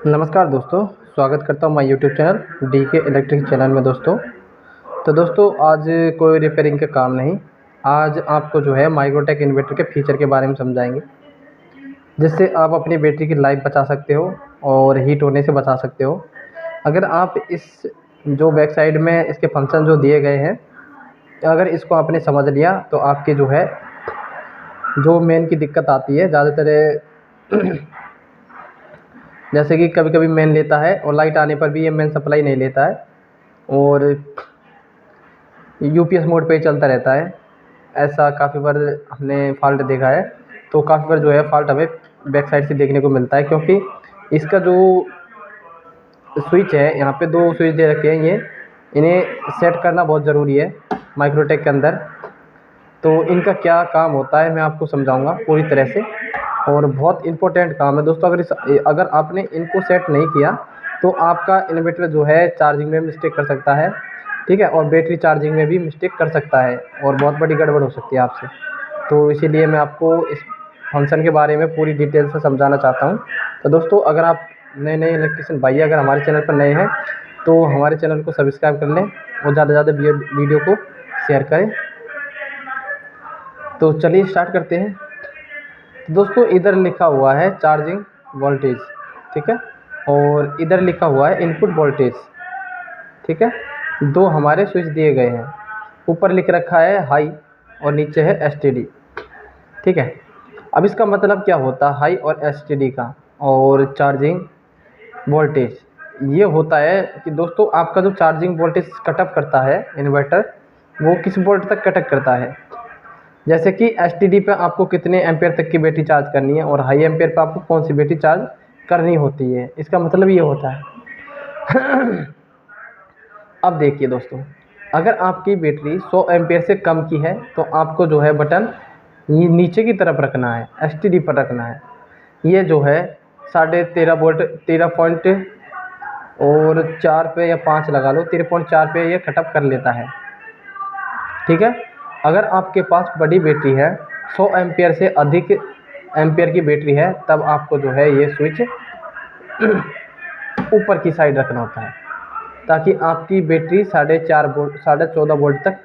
नमस्कार दोस्तों, स्वागत करता हूँ मैं यूट्यूब चैनल डी के इलेक्ट्रिक चैनल में दोस्तों। तो दोस्तों आज कोई रिपेयरिंग का काम नहीं, आज आपको जो है माइक्रोटेक इन्वर्टर के फीचर के बारे में समझाएंगे, जिससे आप अपनी बैटरी की लाइफ बचा सकते हो और हीट होने से बचा सकते हो। अगर आप इस जो बैक साइड में इसके फंक्शन जो दिए गए हैं, अगर इसको आपने समझ लिया तो आपकी जो है जो मेन की दिक्कत आती है ज़्यादातर जैसे कि कभी कभी मेन लेता है और लाइट आने पर भी ये मेन सप्लाई नहीं लेता है और यूपीएस मोड पे ही चलता रहता है। ऐसा काफ़ी बार हमने फ़ॉल्ट देखा है। तो काफ़ी बार जो है फ़ॉल्ट हमें बैक साइड से देखने को मिलता है, क्योंकि इसका जो स्विच है, यहाँ पे दो स्विच दे रखे हैं, ये इन्हें सेट करना बहुत ज़रूरी है माइक्रोटेक के अंदर। तो इनका क्या काम होता है मैं आपको समझाऊंगा पूरी तरह से, और बहुत इम्पोर्टेंट काम है दोस्तों। अगर आपने इनको सेट नहीं किया तो आपका इन्वर्टर जो है चार्जिंग में मिस्टेक कर सकता है, ठीक है, और बैटरी चार्जिंग में भी मिस्टेक कर सकता है और बहुत बड़ी गड़बड़ हो सकती है आपसे। तो इसीलिए मैं आपको इस फंक्शन के बारे में पूरी डिटेल से समझाना चाहता हूँ। तो दोस्तों अगर आप नए नए इलेक्ट्रिशियन भाई अगर हमारे चैनल पर नए हैं तो हमारे चैनल को सब्सक्राइब कर लें और ज़्यादा से ज़्यादा वीडियो को शेयर करें। तो चलिए स्टार्ट करते हैं। दोस्तों इधर लिखा हुआ है चार्जिंग वोल्टेज, ठीक है, और इधर लिखा हुआ है इनपुट वोल्टेज, ठीक है। दो हमारे स्विच दिए गए हैं, ऊपर लिख रखा है हाई और नीचे है एसटीडी, ठीक है। अब इसका मतलब क्या होता है हाई और एसटीडी का और चार्जिंग वोल्टेज? ये होता है कि दोस्तों आपका जो चार्जिंग वोल्टेज कटअप करता है इन्वर्टर, वो किस वोल्ट तक कटअप करता है। जैसे कि एसटीडी पे आपको कितने एम्पेयर तक की बैटरी चार्ज करनी है और हाई एम्पेयर पे आपको कौन सी बैटरी चार्ज करनी होती है, इसका मतलब ये होता है। अब देखिए दोस्तों, अगर आपकी बैटरी 100 एम्पेयर से कम की है तो आपको जो है बटन नीचे की तरफ रखना है, एसटीडी पर रखना है। ये जो है 13.5 वोल्ट 13 और 4 पे या 5 लगा लो, 13.4 पे ये कटअप कर लेता है, ठीक है। अगर आपके पास बड़ी बैटरी है, 100 एम्पियर से अधिक एम्पियर की बैटरी है, तब आपको जो है ये स्विच ऊपर की साइड रखना होता है, ताकि आपकी बैटरी 4.5 वोल्ट 14.5 वोल्ट तक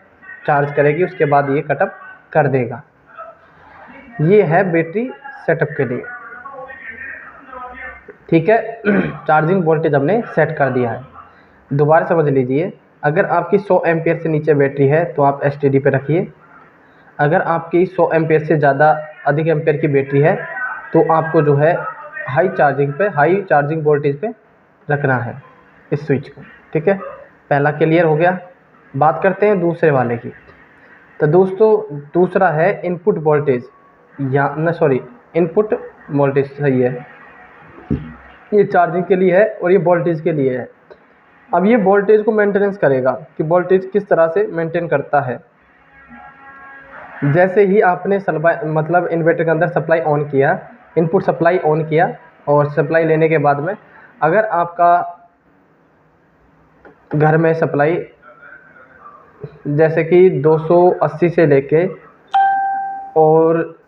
चार्ज करेगी, उसके बाद ये कटअप कर देगा। ये है बैटरी सेटअप के लिए, ठीक है। चार्जिंग वोल्टेज हमने सेट कर दिया है। दोबारा समझ लीजिए, अगर आपकी 100 एम्पियर से नीचे बैटरी है तो आप एसटीडी पे रखिए। अगर आपकी 100 एम्पियर से ज़्यादा अधिक एम्पियर की बैटरी है तो आपको जो है हाई चार्जिंग वोल्टेज पे रखना है इस स्विच को, ठीक है। पहला क्लियर हो गया। बात करते हैं दूसरे वाले की। तो दोस्तों दूसरा है इनपुट वोल्टेज, इनपुट वोल्टेज सही है, ये चार्जिंग के लिए है और ये वोल्टेज के लिए है। अब ये वोल्टेज को मेंटेनेंस करेगा कि वोल्टेज किस तरह से मेंटेन करता है। जैसे ही आपने मतलब इन्वर्टर के अंदर सप्लाई ऑन किया, इनपुट सप्लाई ऑन किया, और सप्लाई लेने के बाद में अगर आपका घर में सप्लाई जैसे कि 280 से लेके और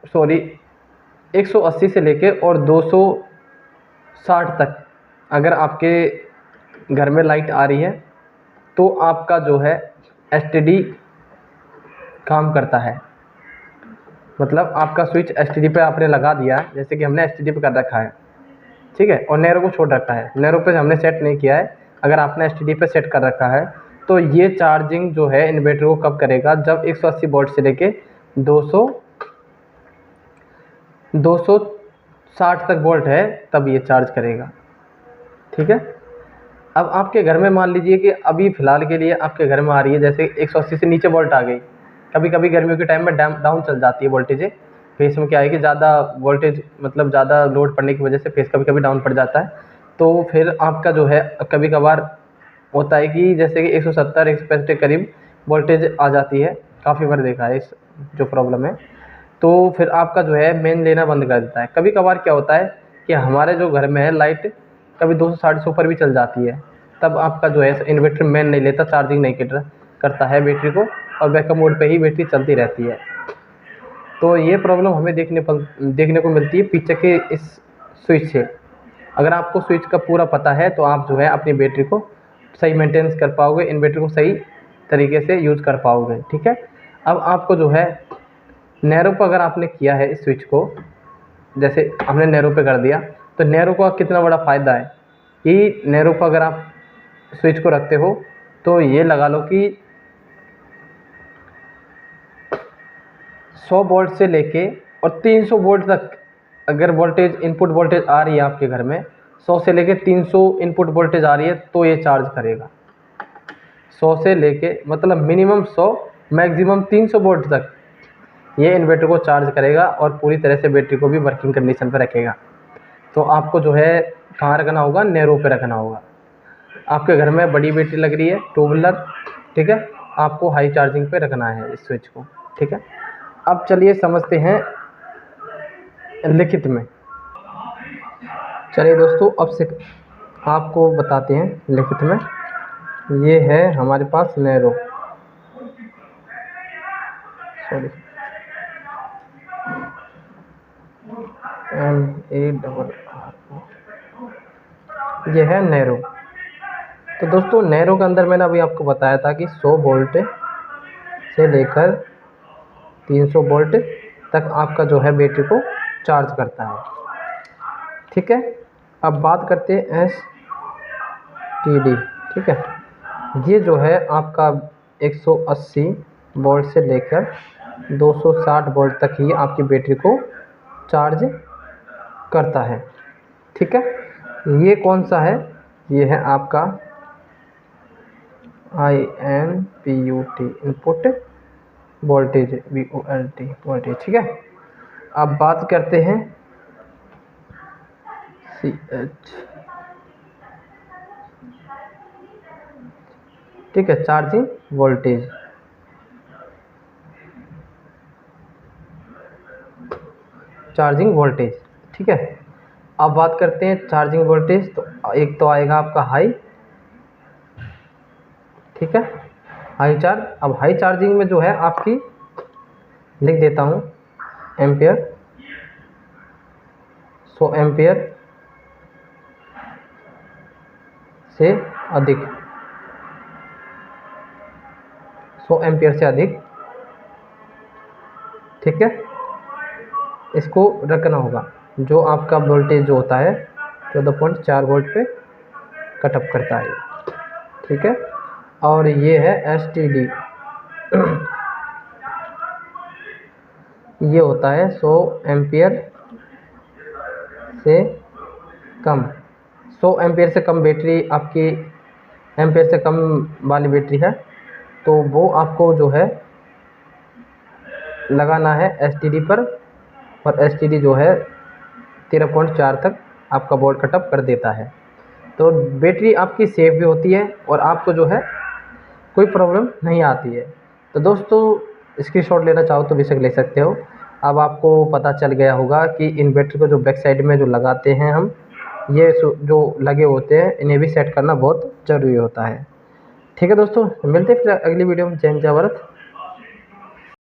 180 से लेके और 260 तक अगर आपके घर में लाइट आ रही है तो आपका जो है एसटीडी काम करता है। मतलब आपका स्विच एसटीडी पे आपने लगा दिया है, जैसे कि हमने एसटीडी पे कर रखा है, ठीक है, और नैरो को छोड़ रखा है, नैरो पे हमने सेट नहीं किया है। अगर आपने एसटीडी पे सेट कर रखा है तो ये चार्जिंग जो है इन्वर्टर को कब करेगा, जब 180 वोल्ट से लेके 260 तक वोल्ट है तब ये चार्ज करेगा, ठीक है। अब आपके घर में मान लीजिए कि अभी फ़िलहाल के लिए आपके घर में आ रही है जैसे 180 से नीचे वोल्ट आ गई। कभी कभी गर्मियों के टाइम में डाउन चल जाती है वोल्टेज, फेस में क्या है कि ज़्यादा वोल्टेज मतलब ज़्यादा लोड पड़ने की वजह से फेस कभी कभी डाउन पड़ जाता है। तो फिर आपका जो है कभी कभार होता है कि जैसे कि 170 165 के करीब वोल्टेज आ जाती है, काफ़ी बार देखा है इस जो प्रॉब्लम है। तो फिर आपका जो है मेन लेना बंद कर देता है। कभी कभार क्या होता है कि हमारे जो घर में है लाइट कभी 260 से ऊपर भी चल जाती है, तब आपका जो है इन्वर्टर मेन नहीं लेता, चार्जिंग नहीं करता है बैटरी को, और बैकअप मोड पे ही बैटरी चलती रहती है। तो ये प्रॉब्लम हमें देखने को मिलती है पीछे के इस स्विच से। अगर आपको स्विच का पूरा पता है तो आप जो है अपनी बैटरी को सही मेंटेनेंस कर पाओगे, इन्वर्टर को सही तरीके से यूज़ कर पाओगे। ठीक है, अब आपको जो है नैरो पर अगर आपने किया है इस स्विच को, जैसे हमने नैरो पे कर दिया, तो नैरो का कितना बड़ा फ़ायदा है कि नैरो पर अगर आप स्विच को रखते हो तो ये लगा लो कि 100 वोल्ट से लेके और 300 वोल्ट तक अगर वोल्टेज इनपुट वोल्टेज आ रही है आपके घर में, 100 से लेके 300 इनपुट वोल्टेज आ रही है तो ये चार्ज करेगा। 100 से लेके मतलब मिनिमम 100 मैक्सिमम 300 वोल्ट तक ये इन्वर्टर को चार्ज करेगा और पूरी तरह से बैटरी को भी वर्किंग कंडीशन पर रखेगा। तो आपको जो है कहाँ रखना होगा, नैरो पे रखना होगा। आपके घर में बड़ी बैटरी लग रही है, टू व्हीलर, ठीक है, आपको हाई चार्जिंग पे रखना है इस स्विच को। ठीक है, अब चलिए समझते हैं लिखित में। चलिए दोस्तों, अब से आपको बताते हैं लिखित में। ये है हमारे पास नैरो, सॉरी NARRO, ये है नैरो। तो दोस्तों नैरो के अंदर मैंने अभी आपको बताया था कि 100 वोल्ट से लेकर 300 वोल्ट तक आपका जो है बैटरी को चार्ज करता है। ठीक है, अब बात करते हैं STD। ठीक है, ये जो है आपका 180 वोल्ट से लेकर 260 वोल्ट तक ही आपकी बैटरी को चार्ज करता है। ठीक है, ये कौन सा है, ये है आपका INPUT input voltage, VOLT voltage. ठीक है, अब बात करते हैं CH। ठीक है, चार्जिंग वोल्टेज। चार्जिंग वोल्टेज, ठीक है। अब बात करते हैं चार्जिंग वोल्टेज, तो एक तो आएगा आपका हाई, ठीक है, हाई चार्ज। अब हाई चार्जिंग में जो है आपकी लिख देता हूँ एम्पियर, 100 एम्पियर से अधिक, 100 एम्पियर से अधिक, ठीक है, इसको रखना होगा। जो आपका वोल्टेज जो होता है 14.4 वोल्ट पे कटअप करता है, ठीक है। और ये है STD, ये होता है 100 एम्पियर से कम। 100 एम्पियर से कम बैटरी आपकी, एम्पियर से कम वाली बैटरी है तो वो आपको जो है लगाना है STD पर, और STD जो है 13.4 तक आपका वोल्ट कटअप कर देता है। तो बैटरी आपकी सेफ भी होती है और आपको जो है कोई प्रॉब्लम नहीं आती है। तो दोस्तों स्क्रीनशॉट लेना चाहो तो बेशक ले सकते हो। अब आपको पता चल गया होगा कि इन्वर्टर को जो बैक साइड में जो लगाते हैं हम, ये जो लगे होते हैं इन्हें भी सेट करना बहुत ज़रूरी होता है। ठीक है दोस्तों, मिलते हैं फिर अगली वीडियो में। जय हिंद, जय भारत।